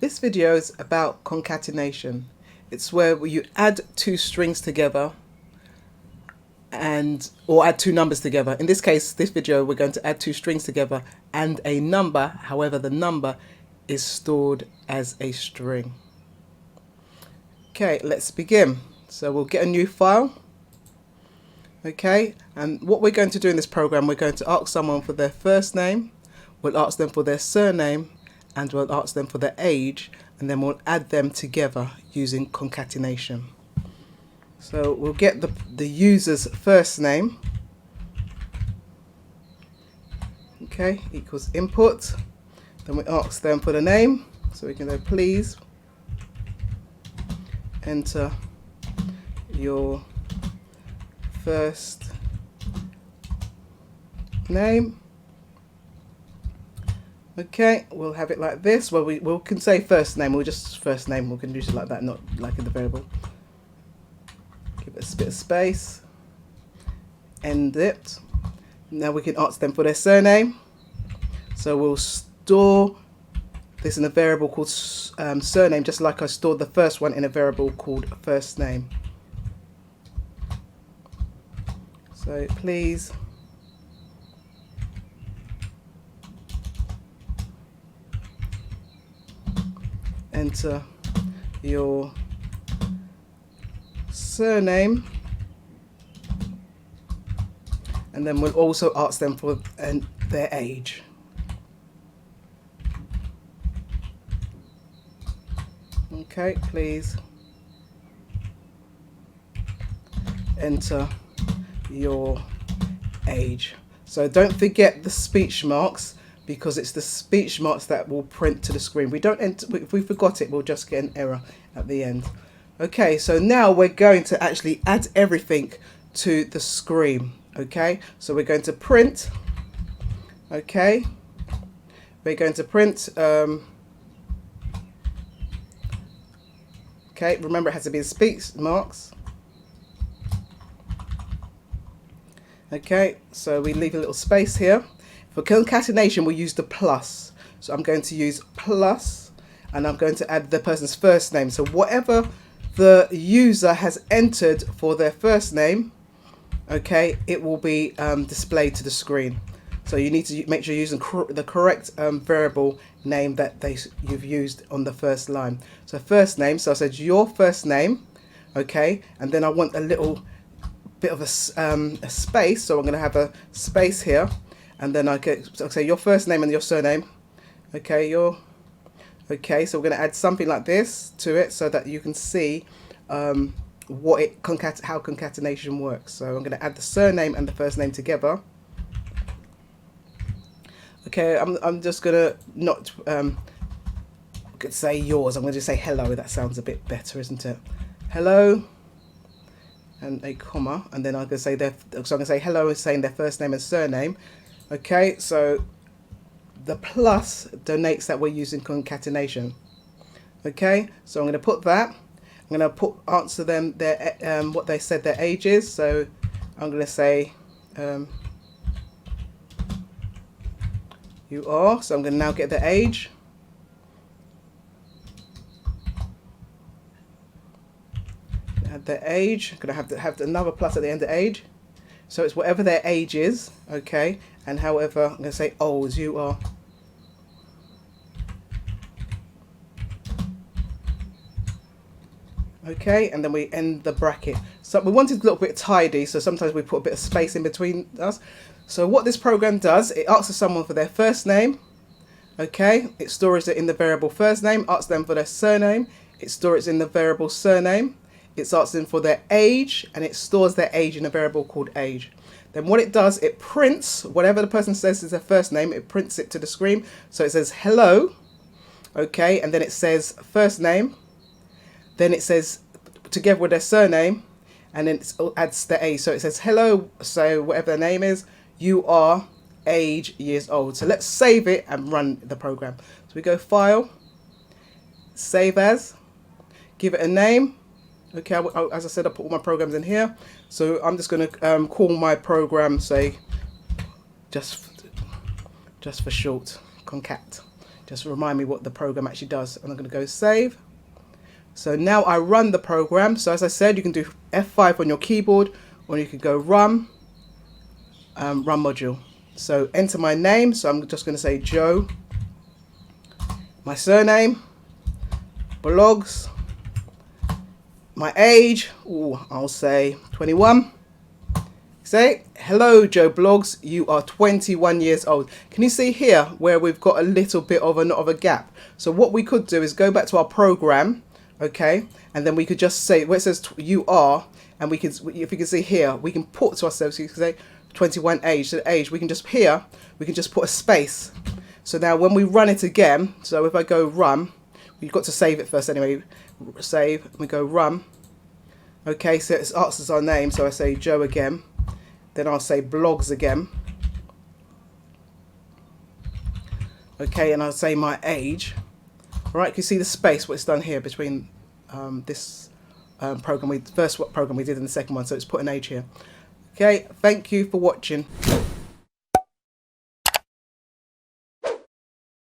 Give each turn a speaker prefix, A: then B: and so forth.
A: This video is about concatenation. It's where you add two strings together or add two numbers together. In this case, this video, we're going to add two strings together and a number. However, the number is stored as a string. Okay, let's begin. So we'll get a new file. Okay, and what we're going to do in this program, we're going to ask someone for their first name, we'll ask them for their surname, and we'll ask them for their age, and then we'll add them together using concatenation. So we'll get the user's first name, okay, equals input. Then we ask them for the name, so we can go, please enter your first name. Okay, we'll have it like this. Well, we can say first name. We'll just first name. We can use it like that, not like in the variable. Give it a bit of space. End it. Now we can ask them for their surname. So we'll store this in a variable called surname, just like I stored the first one in a variable called first name. So please enter your surname, and then we'll also ask them for their age. Okay, please enter your age. So don't forget the speech marks, because it's the speech marks that will print to the screen. We don't enter, if we forgot it, we'll just get an error at the end. Okay, so now we're going to actually add everything to the screen. Okay, so we're going to print. Okay, we're going to print. Okay, remember it has to be the speech marks. Okay, so we leave a little space here. For concatenation, we'll use the plus. So I'm going to use plus, and I'm going to add the person's first name. So whatever the user has entered for their first name, okay, it will be displayed to the screen. So you need to make sure you're using the correct variable name that you've used on the first line. So first name, so I said your first name, okay, and then I want a little bit of a space, so I'm going to have a space here, and then I say your first name and your surname. Okay, okay, so we're going to add something like this to it so that you can see how concatenation works. So I'm going to add the surname and the first name together. Okay, I'm just going to not say yours. I'm going to just say hello. That sounds a bit better, isn't it? Hello. And a comma, and then I'm going to say so I'm going to say hello and saying their first name and surname. Okay, so the plus denotes that we're using concatenation. Okay, so I'm going to put that. I'm going to answer them their what they said their age is. So I'm going to say you are. So I'm going to now get the age. Add their age. I'm going to have another plus at the end of age. So it's whatever their age is, okay, and however, I'm going to say old you are. Okay, and then we end the bracket. So we wanted a little bit tidy, so sometimes we put a bit of space in between us. So what this program does, it asks someone for their first name, okay, it stores it in the variable first name, asks them for their surname, it stores it in the variable surname. It's asking for their age, and it stores their age in a variable called age. Then what it does, it prints whatever the person says is their first name, it prints it to the screen. So it says hello, okay, and then it says first name, then it says together with their surname, and then it adds the age. So it says hello, so whatever their name is, you are age years old. So let's save it and run the program. So we go file, save as, give it a name. Okay, as I said, I put all my programs in here. So I'm just going to call my program, say, just for short, concat. just remind me what the program actually does. And I'm going to go save. So now I run the program. So as I said, you can do F5 on your keyboard, or you could go run module. So enter my name. So I'm just going to say Joe. My surname, blogs, my age, I'll say 21. Say, hello Joe Blogs, you are 21 years old. Can you see here where we've got a little bit of a gap? So what we could do is go back to our program, okay, and then we could just say where it says you are, and we can, if you can see here, we can put to ourselves, you can say 21 age, so the age, we can just here, we can just put a space. So now when we run it again, so if I go run, we've got to save it first anyway, save, we go run. Okay, so it asks us our name, so I say Joe again, then I'll say blogs again. Okay, and I'll say my age. All right, you can see the space, what it's done here between this program, first program we did and the second one, so it's put an age here. Okay, thank you for watching.